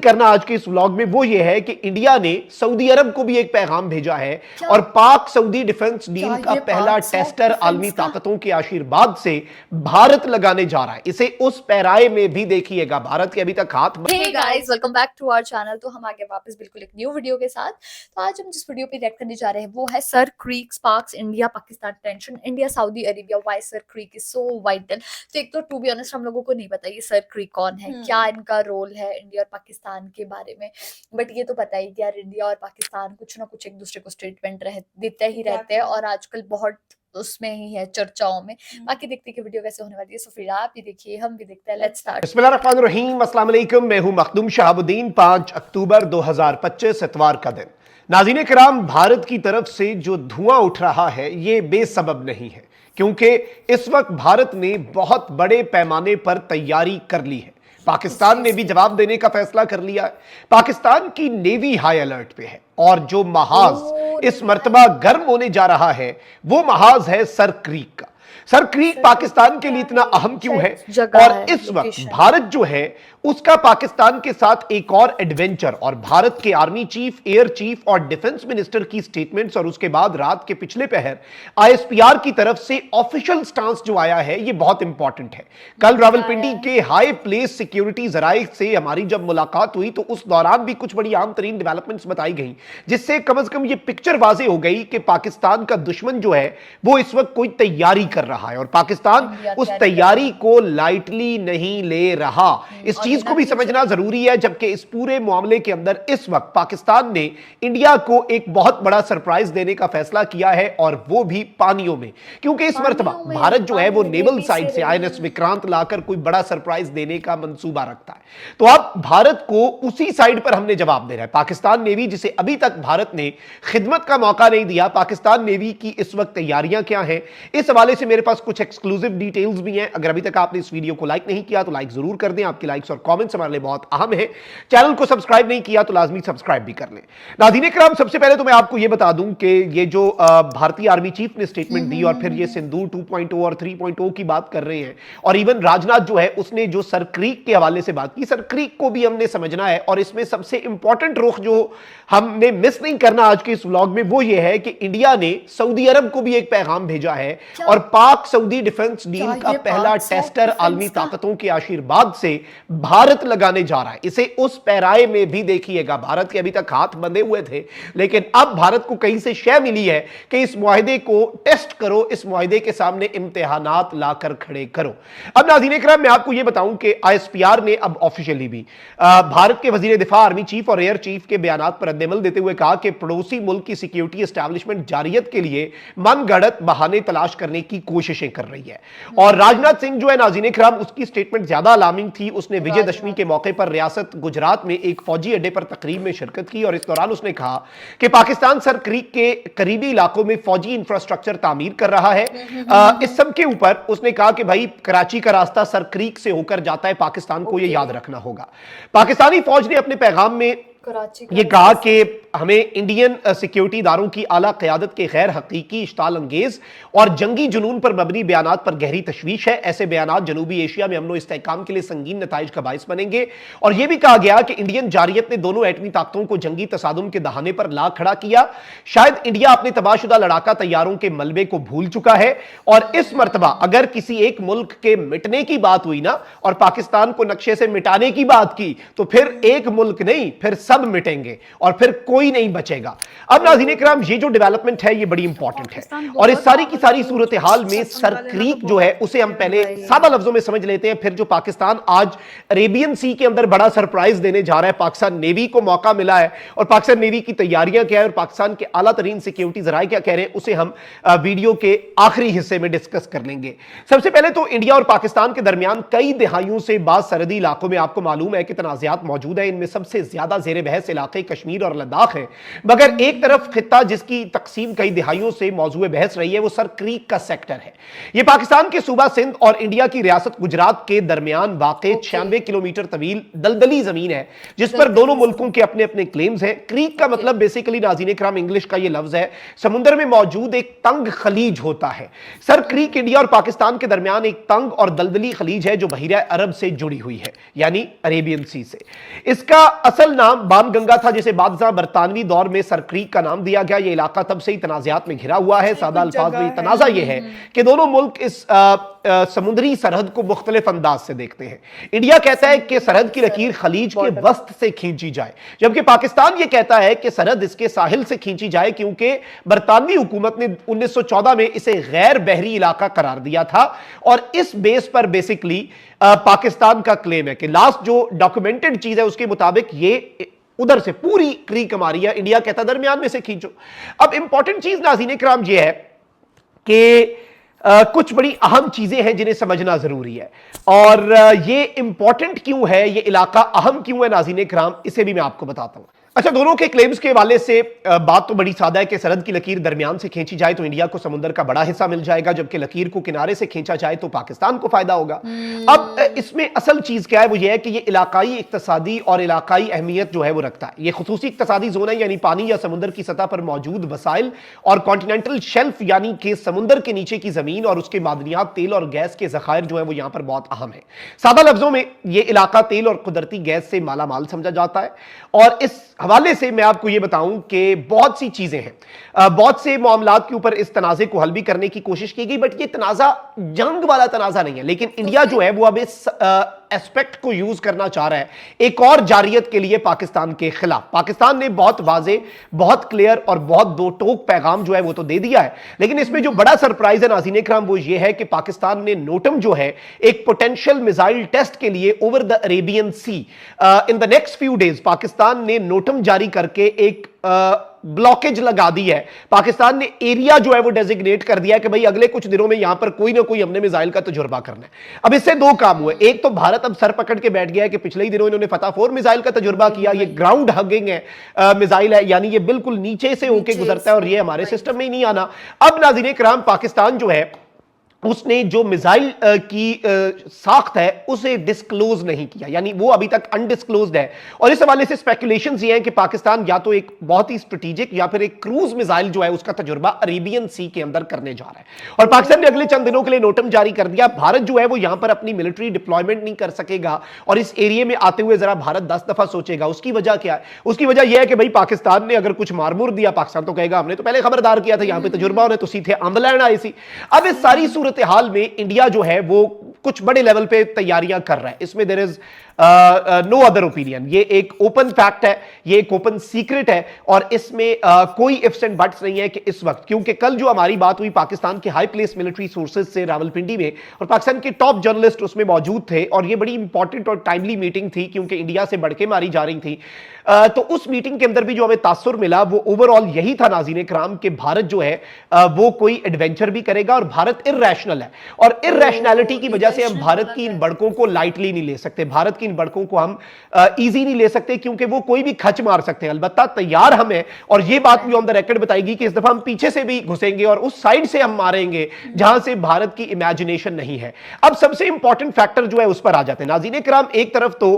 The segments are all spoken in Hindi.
करना आज के इस व्लॉग में वो ये है कि इंडिया ने सऊदी अरब को भी एक पैगाम भेजा है और पाक सऊदी डिफेंस डील का पहला टेस्टर आलमी ताकतों के आशीर्वाद से भारत लगाने जा रहा है। इसे उस पैराए में भी देखिएगा, भारत के अभी तक हाथ। Hey guys, welcome back to our channel. तो हम आगे वापस बिल्कुल एक न्यू वीडियो के साथ। तो आज हम जिस वीडियो पे रिएक्ट करने जा रहे हैं वो है sir creek sparks India Pakistan tension, India Saudi Arabia, why sir creek is so vital. तो एक तो टू बी ऑनेस्ट हम लोगों को नहीं पता ये सर क्रीक कौन है, क्या इनका रोल है इंडिया और पाकिस्तान के बारे में। बट ये तो पता ही कि यार इंडिया और पाकिस्तान कुछ ना कुछ एक दूसरे को स्टेटमेंट देते ही रहते हैं और आजकल बहुत उसमें ही है चर्चाओं में। बाकी देखते हैं कि वीडियो कैसे होने वाली है। सो फिर आप भी देखिए, हम भी देखते हैं। Let's start. बिस्मिल्लाहिर्रहमानिर्रहीम, अस्सलाम वालेकुम। मैं हूं मखदूम शहाबुद्दीन। 5 अक्टूबर 2025 इतवार का दिन। नाज़रीन किराम, भारत की तरफ से जो धुआं उठ रहा है ये बेसबब नहीं है, क्योंकि इस वक्त भारत ने बहुत बड़े पैमाने पर तैयारी कर ली है। पाकिस्तान ने भी जवाब देने का फैसला कर लिया है। पाकिस्तान की नेवी हाई अलर्ट पे है और जो महाज इस मर्तबा गर्म होने जा रहा है वो महाज है सर क्रीक का। सर क्रीक पाकिस्तान के लिए इतना अहम क्यों है और इस वक्त भारत जो है उसका पाकिस्तान के साथ एक और एडवेंचर, और भारत के आर्मी चीफ, एयर चीफ और डिफेंस मिनिस्टर की स्टेटमेंट्स, और उसके बाद रात के पिछले पहर आईएसपीआर की तरफ से ऑफिशियल स्टांस जो आया है ये बहुत इंपॉर्टेंट है। कल रावलपिंडी के हाई प्लेस सिक्योरिटी जराये से हमारी जब मुलाकात हुई तो उस दौरान भी कुछ बड़ी आम तरीन डेवलपमेंट्स बताई गई, जिससे कम से कम ये पिक्चर वाजे हो गई कि पाकिस्तान का दुश्मन जो है वो इस वक्त कोई तैयारी कर रहा है और पाकिस्तान उस तैयारी को लाइटली नहीं ले रहा। इस चीज को भी समझना जरूरी है, जबकि इस पूरे मामले के अंदर इस वक्त पाकिस्तान ने इंडिया को एक बहुत बड़ा सरप्राइज देने का फैसला किया है और वो भी पानियों में, क्योंकि इस मर्तबा भारत जो है वो नेवल साइड से आईएनएस विक्रांत लाकर कोई बड़ा सरप्राइज देने का मंसूबा रखता है। तो अब भारत को उसी साइड पर हमने जवाब देना है। पाकिस्तान नेवी, जिसे अभी तक भारत ने खिदमत का मौका नहीं दिया, पाकिस्तान नेवी की इस वक्त तैयारियां क्या हैं, इस हवाले से मेरे पास कुछ एक्सक्लूसिव डिटेल्स भी हैं। अगर अभी तक आपने इस वीडियो को लाइक नहीं किया तो लाइक जरूर कर दें, आपके लाइक्स और कमेंट्स हमारे लिए बहुत अहम है। चैनल को सब्सक्राइब नहीं किया तो लाजमी सब्सक्राइब भी कर लें। नाज़रीन किराम, सबसे पहले तो मैं आपको यह बता दूं कि ये जो भारतीय आर्मी चीफ ने स्टेटमेंट दी और फिर ये सिंदूर 2.0 और 3.0 की बात कर रहे हैं, और इवन राजनाथ जो है उसने जो सर क्रीक के हवाले से बात की, सर क्रीक को भी हमने समझना है। और इसमें सबसे इंपॉर्टेंट रुख जो हमने मिस नहीं करना आज के इस व्लॉग में वो ये है कि इंडिया ने सऊदी अरब को भी एक पैगाम भेजा है और पाक सऊदी डिफेंस डील का पहला टेस्टर आलमी ताकतों के आशीर्वाद से भारत लगाने जा रहा है। इसे उस पैराए में भी देखिएगा, भारत के अभी तक हाथ बंधे हुए थे, लेकिन अब भारत को कहीं से शय मिली है कि इस मुआहिदे को टेस्ट करो, इस मुआहिदे के सामने इम्तिहानात लाकर खड़े करो। अब नाज़रीन किराम, मैं आपको यह बताऊं कि आईएसपीआर ने अब ऑफिशियली भी भारत के वजीर दिफा, आर्मी चीफ और एयर चीफ के बयान पर रद्देमल देते हुए कहा कि पड़ोसी मुल्क की सिक्योरिटी एस्टैब्लिशमेंट जारियत के लिए मनगढ़ंत बहाने तलाश करने की कोशिशें कर रही है। और राजनाथ सिंह जो है नाज़रीन किराम, उसकी स्टेटमेंट ज्यादा अलार्मिंग थी। उसने विजयदशमी के मौके पर रियासत गुजरात में एक फौजी अड्डे पर तकरीब में शिरकत की और इस दौरान उसने कहा कि पाकिस्तान सर क्रीक के करीबी इलाकों में फौजी इंफ्रास्ट्रक्चर तामीर कर रहा है। इस सब के ऊपर उसने कहा कि भाई कराची का रास्ता सर क्रीक से होकर जाता है, पाकिस्तान को यह याद रखना होगा। पाकिस्तानी फौज ने अपने पैगाम में ये कहा कि हमें इंडियन सिक्योरिटी इदारों की आला क़यादत के गैर हकीकी, इश्ताल अंगेज और जंगी जुनून पर मबनी बयानात पर गहरी तशवीश है। ऐसे बयानात जनूबी एशिया में अमन व इस्तेहकाम के लिए संगीन नताइज का बाइस बनेंगे। और यह भी कहा गया कि इंडियन जारियत ने दोनों एटमी ताकतों को जंगी तसादुम के दहाने पर ला खड़ा किया। शायद इंडिया अपने तबाहशुदा लड़ाका तैयारों के मलबे को भूल चुका है और इस मर्तबा अगर किसी एक मुल्क के मिटने की बात हुई ना और पाकिस्तान को नक्शे से मिटाने की बात की तो फिर एक मुल्क नहीं, फिर सब मिटेंगे और फिर कोई नहीं बचेगा। अब नाज़रीन किराम, ये जो डेवलपमेंट है ये बड़ी इंपॉर्टेंट है और इस सारी की सारी सूरत हाल में सर क्रीक जो है उसे हम पहले सादा लफ्जों में समझ लेते हैं, फिर जो पाकिस्तान आज अरेबियन सी के अंदर बड़ा सरप्राइज देने जा रहा है। पाकिस्तान नेवी को मौका मिला है और पाकिस्तान नेवी की तैयारियां क्या है और पाकिस्तान के आला तरीन सिक्योरिटी जराये क्या कह रहे हैं, उसे हम वीडियो के आखिरी हिस्से में डिस्कस कर लेंगे। सबसे पहले तो इंडिया और पाकिस्तान के दरमियान कई दिहाइयों से बाद सरहदी इलाकों में आपको मालूम है कि तनाज़ात मौजूद है। इनमें सबसे ज्यादा जेर बहस इलाके कश्मीर और लद्दाख है, मगर एक तरफ खित्ता जिसकी तकसीम कई दिहाइयों से मौजूद बहस रही है वो सर क्रीक का सेक्टर है। यह पाकिस्तान के सूबा सिंध और इंडिया की रियासत गुजरात के दरमियान वाक़ 96 किलोमीटर तवील दलदली जमीन है जिस पर दोनों मुल्कों के अपने अपने क्लेम्स हैं। क्रीक का मतलब बेसिकली नाज़रीन इकराम इंग्लिश का यह लफ्ज है समुद्र में मौजूद एक तंग खलीज होता है। सर क्रीक इंडिया और पाकिस्तान के दरमियान एक तंग और दलदली खलीज है जो बहीरा अरब से जुड़ी हुई है, यानी अरेबियन सी से। इसका असल नाम बाणगंगा था जिसे बादशाह बरतानवी दौर में सर क्रीक का नाम दिया गया। यह इलाका तब से ही तनाज़ात में घिरा हुआ है। सादा अल्फाज में तनाज़ा यह है कि दोनों मुल्क इस समुद्री सरहद को मुख्तलिफ अंदाज से देखते हैं। इंडिया कहता है कि सरहद की लकीर खलीज के वस्त से खींची जाए, जबकि पाकिस्तान यह कहता है कि सरहद इसके साहिल से खींची जाए क्योंकि बरतानवी हुकूमत ने 1914 में इसे गैर बहरी इलाका करार दिया था। और इस बेस पर बेसिकली पाकिस्तान का क्लेम है कि लास्ट जो डॉक्यूमेंटेड चीज है उसके मुताबिक ये उधर से पूरी क्रीक हमारी है। इंडिया कहता है दरमियान में से खींचो। अब इंपॉर्टेंट चीज नाज़रीन इकराम यह है कि कुछ बड़ी अहम चीजें हैं जिन्हें समझना जरूरी है। और ये इंपॉर्टेंट क्यों है, ये इलाका अहम क्यों है नाज़रीन इकराम, इसे भी मैं आपको बताता हूं। अच्छा, दोनों के क्लेम्स के हवाले से बात तो बड़ी सादा है कि सरहद की लकीर दरमियान से खींची जाए तो इंडिया को समुद्र का बड़ा हिस्सा मिल जाएगा, जबकि लकीर को किनारे से खींचा जाए तो पाकिस्तान को फायदा होगा। अब इसमें असल चीज क्या है, वो ये है कि ये इलाकाई इक्तसादी और इलाकाई अहमियत जो है वो रखता है। ये खुसूसी इक्तसादी जोन है, यानी पानी या समुद्र की सतह पर मौजूद वसाइल, और कॉन्टिनेंटल शेल्फ यानी कि समुद्र के नीचे की जमीन और उसके मादनियात तेल और गैस के जखायर जो है वो यहां पर बहुत अहम है। सादा लफ्जों में ये इलाका तेल और कुदरती गैस से माला माल समझा जाता है। और इस हवाले से मैं आपको यह बताऊं कि बहुत सी चीजें हैं, बहुत से मामलात के ऊपर इस तनाज़े को हल भी करने की कोशिश की गई, बट ये तनाज़ा जंग वाला तनाज़ा नहीं है। लेकिन इंडिया जो है वो अब इस एस्पेक्ट को यूज करना चाह रहा है एक और जारियत के लिए पाकिस्तान के खिलाफ। पाकिस्तान ने बहुत वाजे, बहुत क्लियर और बहुत दो टोक पैगाम जो है वो तो दे दिया है, लेकिन इसमें जो बड़ा सरप्राइज है नाज़रीन इकराम वो ये है कि पाकिस्तान ने नोटम जो है एक पोटेंशियल मिसाइल टेस्ट के लिए over the Arabian Sea in the next few days Pakistan ने नोटम जारी करके एक ब्लॉकेज लगा दी है। पाकिस्तान ने एरिया जो है वो डेजिग्नेट कर दिया है कि भाई अगले कुछ दिनों में यहां पर कोई ना कोई हमने मिसाइल का तजुर्बा करना है। अब इससे दो काम हुए, एक तो भारत अब सर पकड़ के बैठ गया है कि पिछले ही दिनों इन्होंने फतह 4 मिसाइल का तजुर्बा किया, ये ग्राउंड हगिंग है मिसाइल है, यानी ये बिल्कुल नीचे से होकर गुजरता है और ये हमारे सिस्टम में ही नहीं आना। अब नाज़रीन इकराम पाकिस्तान जो है उसने जो मिसाइल की साख्त है उसे डिस्क्लोज नहीं किया, यानी वो अभी तक अनडिस्क्लोज्ड है। और इस हवाले से स्पेकुलेशंस ये हैं कि पाकिस्तान या तो एक बहुत ही स्ट्रेटेजिक या फिर एक क्रूज मिसाइल जो है उसका तजुर्बा अरेबियन सी के अंदर करने जा रहा है। और पाकिस्तान ने अगले चंद दिनों के लिए नोटम जारी कर दिया। भारत जो है वो यहां पर अपनी मिलिट्री डिप्लॉयमेंट नहीं कर सकेगा और इस एरिया में आते हुए जरा भारत 10 दफा सोचेगा। उसकी वजह क्या है? उसकी वजह यह है कि भाई पाकिस्तान ने अगर कुछ मारमूर दिया, पाकिस्तान तो कहेगा हमने तो पहले खबरदार किया था, यहां पर तजुर्बा होने तो सीधे अम्बलैंड आई सी। अब इस सारी सूरत हाल में इंडिया जो है वो कुछ बड़े लेवल पे तैयारियां कर रहा है। इसमें there is no other opinion, ये एक ओपन फैक्ट है, ये एक ओपन सीक्रेट है और इसमें कोई इफ्स एंड बट्स नहीं है कि इस वक्त, क्योंकि कल जो हमारी बात हुई पाकिस्तान के हाई प्लेस मिलिट्री सोर्सेज से रावलपिंडी में, और पाकिस्तान के टॉप जर्नलिस्ट उसमें मौजूद थे और ये बड़ी इंपॉर्टेंट और टाइमली मीटिंग थी क्योंकि इंडिया से बढ़के मारी जा रही थी। तो उस मीटिंग के अंदर भी जो हमें तासुर मिला वो ओवरऑल यही था नाज़रीन इकराम कि भारत जो है वो कोई एडवेंचर भी करेगा और भारत इर्रेशनल है और इर्रेशनैलिटी की वजह से हम भारत की इन बड़कों को लाइटली नहीं ले सकते, भारत की इन बड़कों को हम इजी नहीं ले सकते क्योंकि वो कोई भी खच मार सकते हैं। अलबत्ता तैयार हम हैं और ये बात भी ऑन द रिकॉर्ड बताएगी कि इस दफा हम पीछे से भी घुसेंगे और उस साइड से हम मारेंगे जहां से भारत की इमेजिनेशन नहीं है। अब सबसे इंपॉर्टेंट फैक्टर जो है उस पर आ जाते हैं नाज़रीन इकराम। एक तरफ तो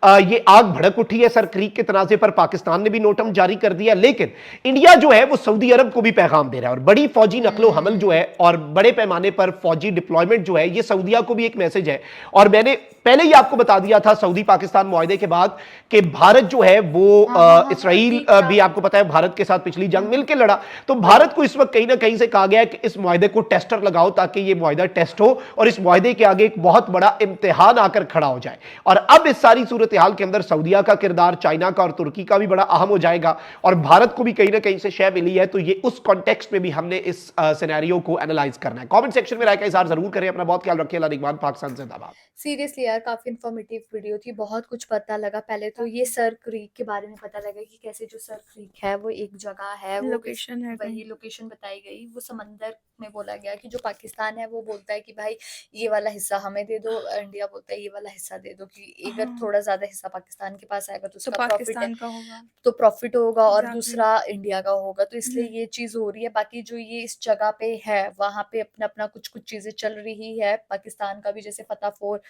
ये आग भड़क उठी है सर क्रीक के तनाजे पर, पाकिस्तान ने भी नोटम जारी कर दिया, लेकिन इंडिया जो है वो सऊदी अरब को भी पैगाम दे रहा है और बड़ी फौजी नकलो हमल जो है और बड़े पैमाने पर फौजी डिप्लॉयमेंट जो है ये सऊदिया को भी एक मैसेज है। और मैंने पहले ही आपको बता दिया था सऊदी पाकिस्तान मुआहदे के बाद कि भारत जो है वो इसराइल भी आपको पता है भारत के साथ पिछली जंग मिलकर लड़ा, तो भारत को इस वक्त कहीं ना कहीं से कहा गया है कि इस मुआहदे को टेस्टर लगाओ ताकि ये मुआहदा टेस्ट हो और इस मुआहदे के आगे एक बहुत बड़ा इम्तिहान आकर खड़ा हो जाए। और अब इस सारी सूरत हाल के अंदर सऊदिया का किरदार, चाइना का और तुर्की का भी बड़ा अहम हो जाएगा और भारत को भी कहीं ना कहीं से शय मिली है। तो ये उस कॉन्टेक्स्ट में भी हमने इस सिनेरियो को एनालाइज करना है। कमेंट सेक्शन में राय का इजहार जरूर करें। अपना बहुत ख्याल रखिए। अल्लाह निगहबान। पाकिस्तान जिंदाबाद। सीरियसली यार काफी इंफॉर्मेटिव वीडियो वीडियो थी, बहुत कुछ पता लगा। पहले तो ये सर क्रीक के बारे में पता लगा कि कैसे जो सर क्रीक है वो एक जगह है, वो लोकेशन है वही कहीं। लोकेशन बताई गई, वो समंदर में बोला गया कि जो पाकिस्तान है वो बोलता है कि भाई ये वाला हिस्सा हमें दे दो, इंडिया बोलता है ये वाला हिस्सा दे दो, कि अगर हाँ। थोड़ा ज्यादा हिस्सा पाकिस्तान के पास आएगा तो तो उसका प्रॉफिट है, पाकिस्तान का होगा। तो प्रॉफिट होगा, और Exactly. दूसरा इंडिया का होगा, तो इसलिए हम्म। ये चीज हो रही है। बाकी जो ये इस जगह पे है वहां पे अपना अपना कुछ कुछ चीजें चल रही है। पाकिस्तान का भी जैसे फतह 4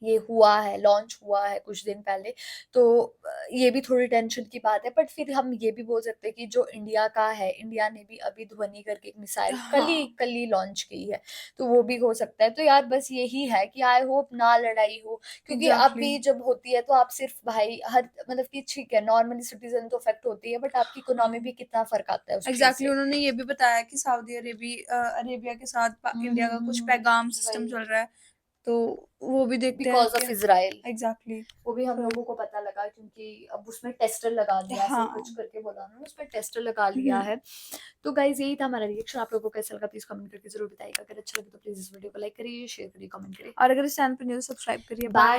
ये हुआ है, लॉन्च हुआ है कुछ दिन पहले, तो ये भी थोड़ी टेंशन की बात है। बट फिर हम ये भी बोल सकते हैं कि जो इंडिया का है, इंडिया ने भी अभी ध्वनि करके एक मिसाइल कल ही लॉन्च की है, तो वो भी हो सकता है। तो यार बस यही है कि आई होप ना लड़ाई हो, क्योंकि Exactly. अभी जब होती है तो आप सिर्फ भाई हर मतलब कि ठीक है नॉर्मली सिटीजन तो अफेक्ट होती है, बट आपकी इकोनॉमी भी कितना फर्क आता है उस चीज एग्जैक्टली से। उन्होंने ये भी बताया कि सऊदी अरेबिया के साथ इंडिया का कुछ पैगाम सिस्टम वही। चल रहा है, तो वो भी देखते हैं बिकॉज ऑफ इजराइल, एग्जैक्टली। वो भी हम तो लोगों को पता लगा, क्योंकि अब उसमें टेस्टर लगा दिया, ऐसे हाँ। कुछ करके बोला उन्होंने, उसमें टेस्टर लगा लिया है। तो गाइज यही था हमारा रिएक्शन। आप लोगों को कैसा लगा प्लीज कमेंट करके जरूर बताइएगा। अगर अच्छा लगे तो प्लीज इस वीडियो को लाइक करिए, शेयर करिए, कमेंट करिए, और अगर इस चैनल पर न्यू सब्सक्राइब करिए। बाय।